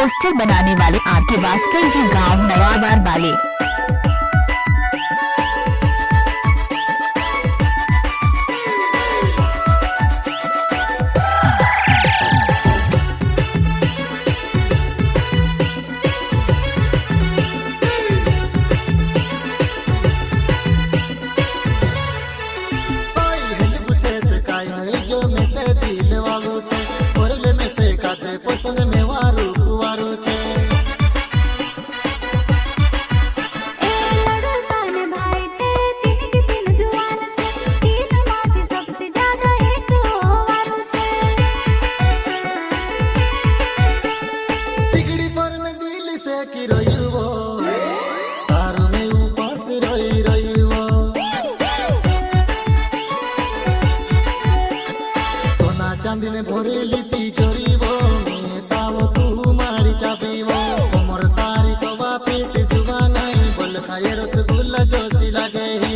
Poster बनाने वाले आके वास्कर जी, गांव नयाबार वाले। पसंद में वारू कुवारू छे सिगड़ी पर में दिल से की रोईवो तारू में उपास रोई रोईवो सोना चांदी ने भरे लीती चोरीवो कोमर तारी सवा पेट जुआ नहीं बोल खाए रसगुल्ला जोशी लगे ही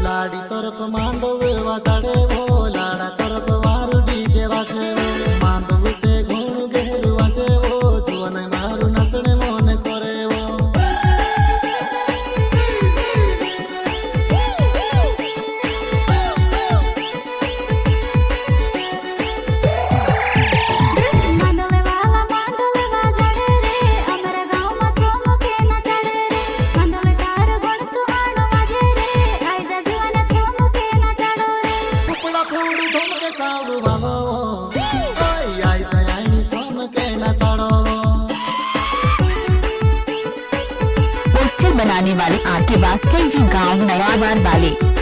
लाड़ी तरफ मांडव वाचाड़े वो लाड़ा तरफ मारू डीजे वासे वो मांडव से घूम घेरू वासे वो जुवन मारू नचने मोने करे वो पोस्टर बनाने वाले आके वास्कर जी, गांव नयाबार वाले।